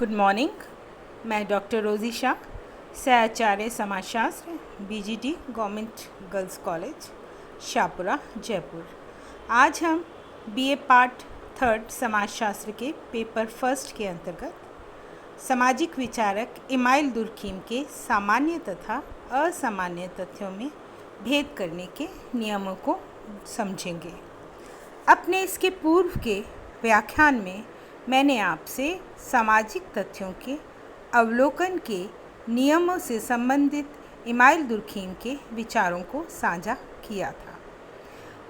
Good morning. मैं doctor रोज़ी शाह, सहआचार्य समाजशास्त्र, BGD government girls college Shahpura Jaipur. आज हम बीए पार्ट 3 समाजशास्त्र के पेपर फर्स्ट के अंतर्गत सामाजिक विचारक इमाइल दुर्खीम के सामान्य तथा असामान्य तथ्यों में भेद करने के नियमों को समझेंगे। अपने इसके पूर्व के व्याख्यान में मैंने आपसे सामाजिक तथ्यों के अवलोकन के नियमों से संबंधित इमाइल दुर्खीम के विचारों को साझा किया था।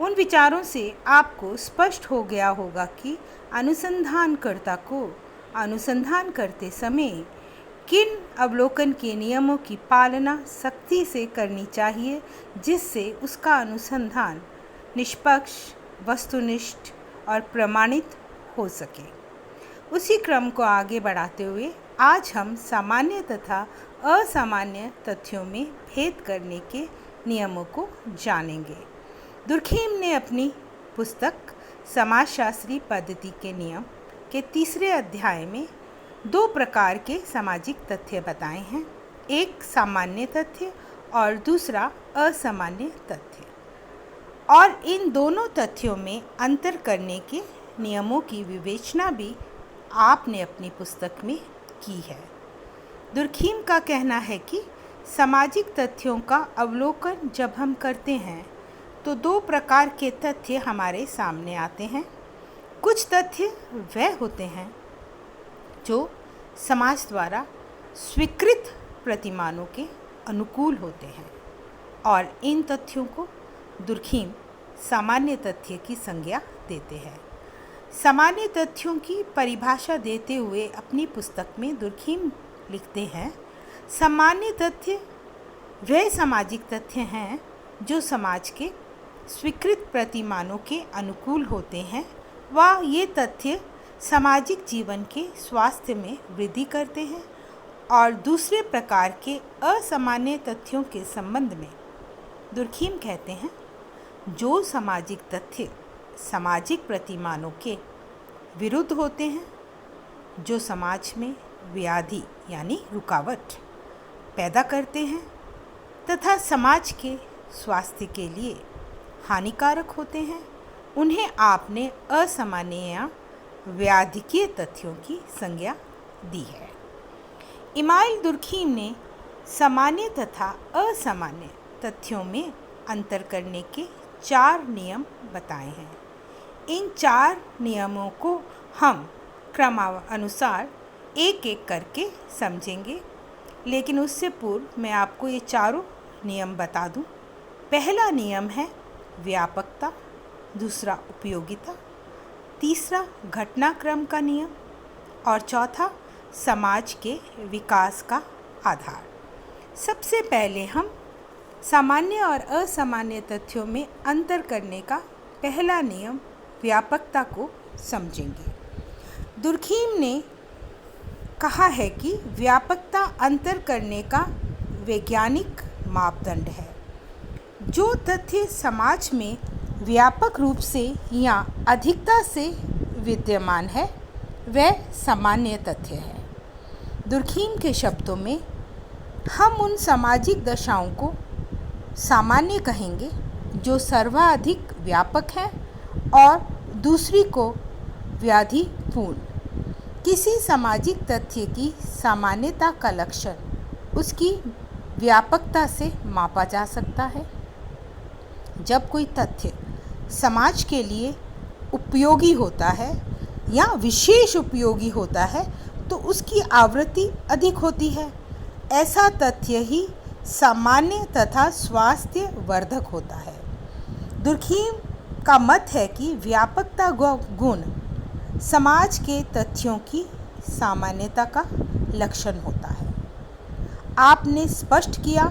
उन विचारों से आपको स्पष्ट हो गया होगा कि अनुसंधानकर्ता को अनुसंधान करते समय किन अवलोकन के नियमों की पालना सख्ती से करनी चाहिए, जिससे उसका अनुसंधान निष्पक्ष, वस्तुनिष्ठ और प्रमाणित हो सके। उसी क्रम को आगे बढ़ाते हुए आज हम सामान्य तथा असामान्य तथ्यों में भेद करने के नियमों को जानेंगे। दुर्खीम ने अपनी पुस्तक समाजशास्त्री पद्धति के नियम के 3 अध्याय में 2 प्रकार के सामाजिक तथ्य बताए हैं, एक सामान्य तथ्य और दूसरा असामान्य तथ्य, और इन दोनों तथ्यों में अंतर करने के नियमों की विवेचना भी आपने अपनी पुस्तक में की है। दुर्खीम का कहना है कि सामाजिक तथ्यों का अवलोकन जब हम करते हैं तो 2 प्रकार के तथ्य हमारे सामने आते हैं। कुछ तथ्य वह होते हैं जो समाज द्वारा स्वीकृत प्रतिमानों के अनुकूल होते हैं, और इन तथ्यों को दुर्खीम सामान्य तथ्य की संज्ञा देते हैं। सामान्य तथ्यों की परिभाषा देते हुए अपनी पुस्तक में दुर्खीम लिखते हैं, सामान्य तथ्य वे सामाजिक तथ्य हैं जो समाज के स्वीकृत प्रतिमानों के अनुकूल होते हैं, व ये तथ्य सामाजिक जीवन के स्वास्थ्य में वृद्धि करते हैं। और दूसरे प्रकार के असामान्य तथ्यों के संबंध में दुर्खीम कहते हैं, जो सामाजिक तथ्य सामाजिक प्रतिमानों के विरुद्ध होते हैं, जो समाज में व्याधि यानी रुकावट पैदा करते हैं तथा समाज के स्वास्थ्य के लिए हानिकारक होते हैं, उन्हें आपने असामान्य या व्याधिकीय तथ्यों की संज्ञा दी है। इमाइल दुर्खीम ने सामान्य तथा असामान्य तथ्यों में अंतर करने के 4 नियम बताए हैं। इन 4 नियमों को हम क्रमानुसार एक एक करके समझेंगे, लेकिन उससे पूर्व मैं आपको ये 4 नियम बता दूं। पहला नियम है व्यापकता, दूसरा उपयोगिता, तीसरा घटनाक्रम का नियम, और चौथा समाज के विकास का आधार। सबसे पहले हम सामान्य और असामान्य तथ्यों में अंतर करने का पहला नियम व्यापकता को समझेंगे। दुर्खीम ने कहा है कि व्यापकता अंतर करने का वैज्ञानिक मापदंड है। जो तथ्य समाज में व्यापक रूप से या अधिकता से विद्यमान है वह सामान्य तथ्य है। दुर्खीम के शब्दों में हम उन सामाजिक दशाओं को सामान्य कहेंगे जो सर्वाधिक व्यापक है और दूसरी को व्याधिपूर्ण। किसी सामाजिक तथ्य की सामान्यता का लक्षण उसकी व्यापकता से मापा जा सकता है। जब कोई तथ्य समाज के लिए उपयोगी होता है या विशेष उपयोगी होता है तो उसकी आवृत्ति अधिक होती है। ऐसा तथ्य ही सामान्य तथा स्वास्थ्य वर्धक होता है। दुर्खीम का मत है कि व्यापकता गुण समाज के तथ्यों की सामान्यता का लक्षण होता है। आपने स्पष्ट किया,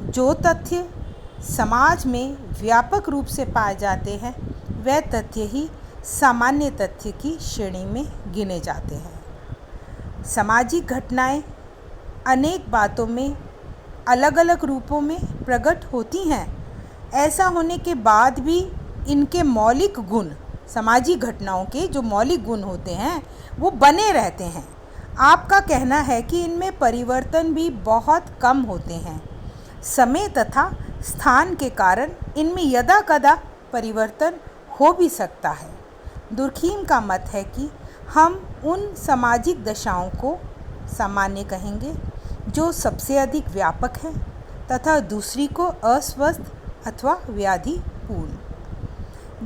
जो तथ्य समाज में व्यापक रूप से पाए जाते हैं वह तथ्य ही सामान्य तथ्य की श्रेणी में गिने जाते हैं। सामाजिक घटनाएं अनेक बातों में अलग अलग रूपों में प्रकट होती हैं। ऐसा होने के बाद भी इनके मौलिक गुण, सामाजिक घटनाओं के जो मौलिक गुण होते हैं वो बने रहते हैं। आपका कहना है कि इनमें परिवर्तन भी बहुत कम होते हैं। समय तथा स्थान के कारण इनमें यदा कदा परिवर्तन हो भी सकता है। दुर्खीम का मत है कि हम उन सामाजिक दशाओं को सामान्य कहेंगे जो सबसे अधिक व्यापक है तथा दूसरी को अस्वस्थ अथवा व्याधिपूर्ण।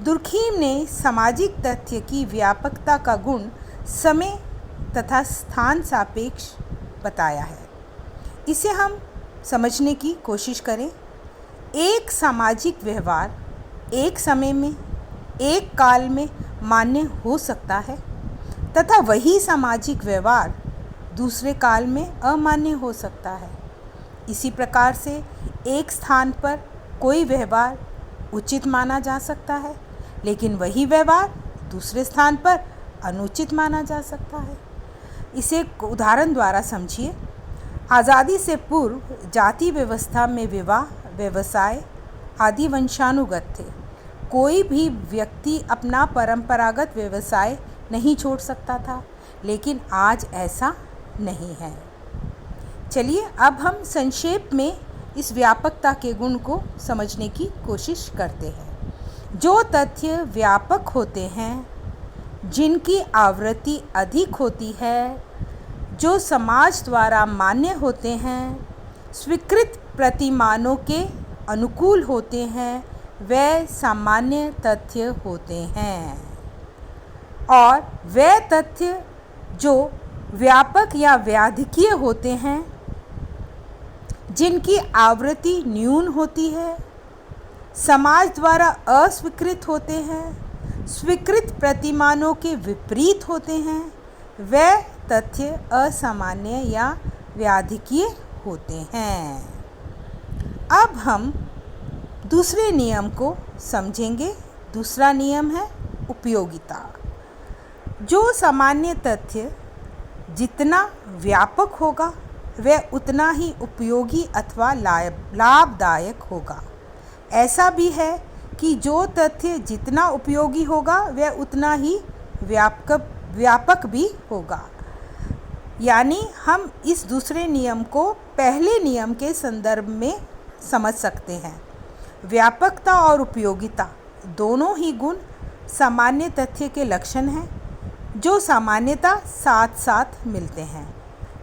दुर्खीम ने सामाजिक तथ्य की व्यापकता का गुण समय तथा स्थान सापेक्ष बताया है। इसे हम समझने की कोशिश करें। एक सामाजिक व्यवहार एक समय में, एक काल में मान्य हो सकता है तथा वही सामाजिक व्यवहार दूसरे काल में अमान्य हो सकता है। इसी प्रकार से एक स्थान पर कोई व्यवहार उचित माना जा सकता है, लेकिन वही व्यवहार दूसरे स्थान पर अनुचित माना जा सकता है। इसे एक उदाहरण द्वारा समझिए। आज़ादी से पूर्व जाति व्यवस्था में विवाह, व्यवसाय आदि वंशानुगत थे। कोई भी व्यक्ति अपना परंपरागत व्यवसाय नहीं छोड़ सकता था, लेकिन आज ऐसा नहीं है। चलिए अब हम संक्षेप में इस व्यापकता के गुण को समझने की कोशिश करते हैं। जो तथ्य व्यापक होते हैं, जिनकी आवृत्ति अधिक होती है, जो समाज द्वारा मान्य होते हैं, स्वीकृत प्रतिमानों के अनुकूल होते हैं, वे सामान्य तथ्य होते हैं। और वे तथ्य जो व्यापक या व्याधिकीय होते हैं, जिनकी आवृत्ति न्यून होती है, समाज द्वारा अस्वीकृत होते हैं, स्वीकृत प्रतिमानों के विपरीत होते हैं, वे तथ्य असामान्य या व्याधिकीय होते हैं। अब हम दूसरे नियम को समझेंगे। दूसरा नियम है उपयोगिता। जो सामान्य तथ्य जितना व्यापक होगा वह उतना ही उपयोगी अथवा लाभदायक होगा। ऐसा भी है कि जो तथ्य जितना उपयोगी होगा वह उतना ही व्यापक भी होगा। यानी हम इस दूसरे नियम को पहले नियम के संदर्भ में समझ सकते हैं। व्यापकता और उपयोगिता दोनों ही गुण सामान्य तथ्य के लक्षण हैं, जो सामान्यता साथ साथ मिलते हैं,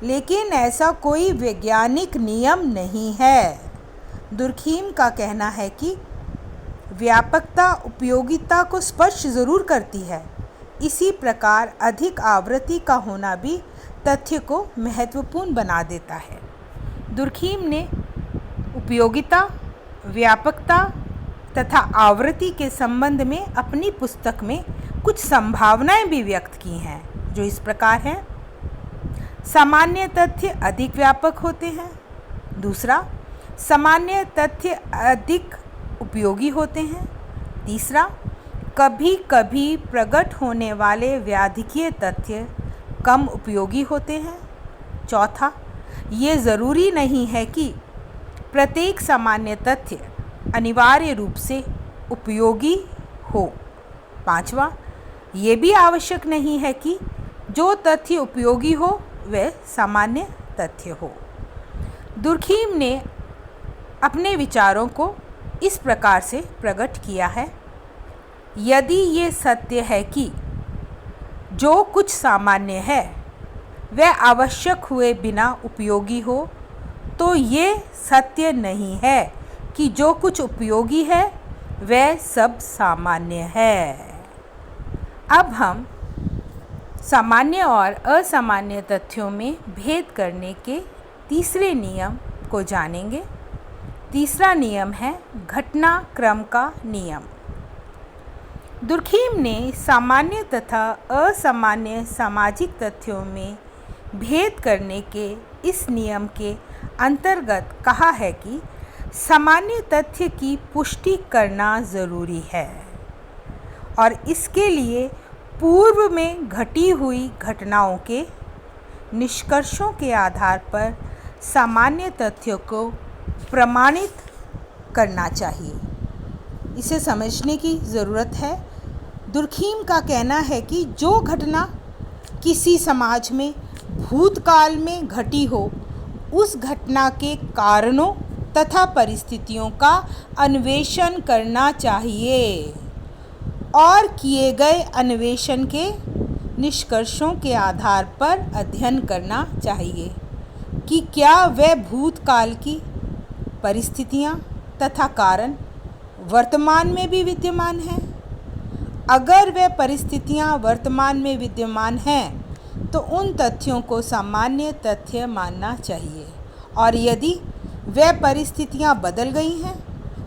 लेकिन ऐसा कोई वैज्ञानिक नियम नहीं है। दुर्खीम का कहना है कि व्यापकता उपयोगिता को स्पर्श ज़रूर करती है। इसी प्रकार अधिक आवृत्ति का होना भी तथ्य को महत्वपूर्ण बना देता है। दुर्खीम ने उपयोगिता, व्यापकता तथा आवृत्ति के संबंध में अपनी पुस्तक में कुछ संभावनाएं भी व्यक्त की हैं, जो इस प्रकार हैं। सामान्य तथ्य अधिक व्यापक होते हैं। दूसरा, सामान्य तथ्य अधिक उपयोगी होते हैं। तीसरा, कभी कभी प्रकट होने वाले व्याधिकीय तथ्य कम उपयोगी होते हैं। चौथा, ये ज़रूरी नहीं है कि प्रत्येक सामान्य तथ्य अनिवार्य रूप से उपयोगी हो। पांचवा, ये भी आवश्यक नहीं है कि जो तथ्य उपयोगी हो वह सामान्य तथ्य हो। दुर्खीम ने अपने विचारों को इस प्रकार से प्रकट किया है। यदि ये सत्य है कि जो कुछ सामान्य है वह आवश्यक हुए बिना उपयोगी हो, तो ये सत्य नहीं है कि जो कुछ उपयोगी है वह सब सामान्य है। अब हम सामान्य और असामान्य तथ्यों में भेद करने के तीसरे नियम को जानेंगे। तीसरा नियम है घटनाक्रम का नियम। दुर्खीम ने सामान्य तथा असामान्य सामाजिक तथ्यों में भेद करने के इस नियम के अंतर्गत कहा है कि सामान्य तथ्य की पुष्टि करना ज़रूरी है और इसके लिए पूर्व में घटी हुई घटनाओं के निष्कर्षों के आधार पर सामान्य तथ्यों को प्रमाणित करना चाहिए। इसे समझने की ज़रूरत है। दुर्खीम का कहना है कि जो घटना किसी समाज में भूतकाल में घटी हो उस घटना के कारणों तथा परिस्थितियों का अन्वेषण करना चाहिए और किए गए अन्वेषण के निष्कर्षों के आधार पर अध्ययन करना चाहिए कि क्या वह भूतकाल की परिस्थितियां तथा कारण वर्तमान में भी विद्यमान हैं। अगर वह परिस्थितियां वर्तमान में विद्यमान हैं तो उन तथ्यों को सामान्य तथ्य मानना चाहिए और यदि वह परिस्थितियां बदल गई हैं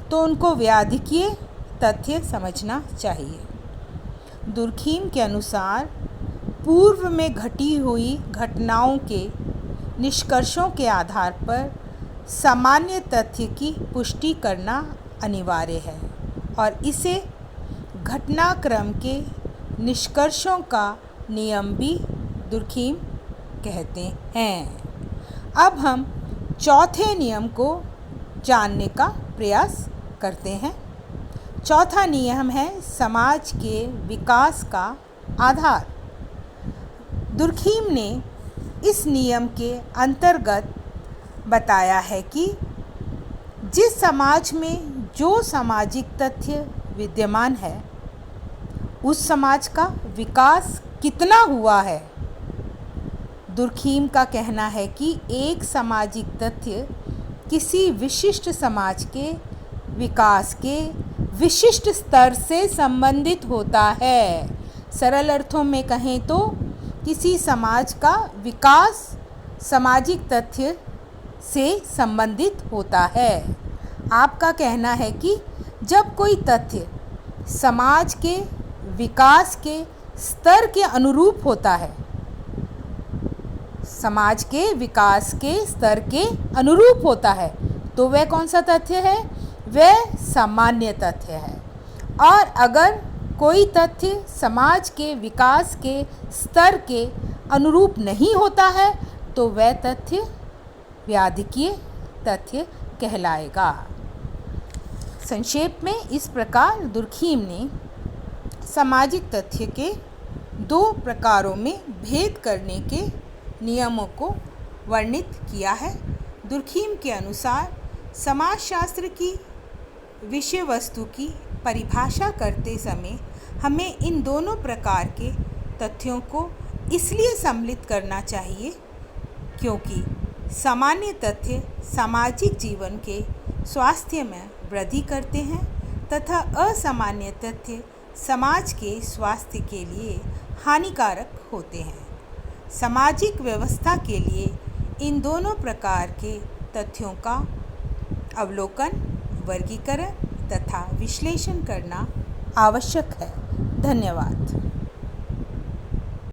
तो उनको व्याधिकीय तथ्य समझना चाहिए। दुर्खीम के अनुसार पूर्व में घटी हुई घटनाओं के निष्कर्षों के आधार पर सामान्य तथ्य की पुष्टि करना अनिवार्य है और इसे घटनाक्रम के निष्कर्षों का नियम भी दुर्खीम कहते हैं। अब हम चौथे नियम को जानने का प्रयास करते हैं। चौथा नियम है समाज के विकास का आधार। दुर्खीम ने इस नियम के अंतर्गत बताया है कि जिस समाज में जो सामाजिक तथ्य विद्यमान है उस समाज का विकास कितना हुआ है। दुर्खीम का कहना है कि एक सामाजिक तथ्य किसी विशिष्ट समाज के विकास के विशिष्ट स्तर से संबंधित होता है। सरल अर्थों में कहें तो किसी समाज का विकास सामाजिक तथ्य से संबंधित होता है। आपका कहना है कि जब कोई तथ्य समाज के विकास के स्तर के अनुरूप होता है, समाज के विकास के स्तर के अनुरूप होता है तो वह कौन सा तथ्य है? वह सामान्य तथ्य है। और अगर कोई तथ्य समाज के विकास के स्तर के अनुरूप नहीं होता है तो वह तथ्य व्याधिकीय तथ्य कहलाएगा। संक्षेप में इस प्रकार दुर्खीम ने सामाजिक तथ्य के दो प्रकारों में भेद करने के नियमों को वर्णित किया है। दुर्खीम के अनुसार समाजशास्त्र की विषय वस्तु की परिभाषा करते समय हमें इन दोनों प्रकार के तथ्यों को इसलिए सम्मिलित करना चाहिए क्योंकि सामान्य तथ्य सामाजिक जीवन के स्वास्थ्य में वृद्धि करते हैं तथा असामान्य तथ्य समाज के स्वास्थ्य के लिए हानिकारक होते हैं। सामाजिक व्यवस्था के लिए इन दोनों प्रकार के तथ्यों का अवलोकन, वर्गीकरण तथा विश्लेषण करना आवश्यक है। धन्यवाद।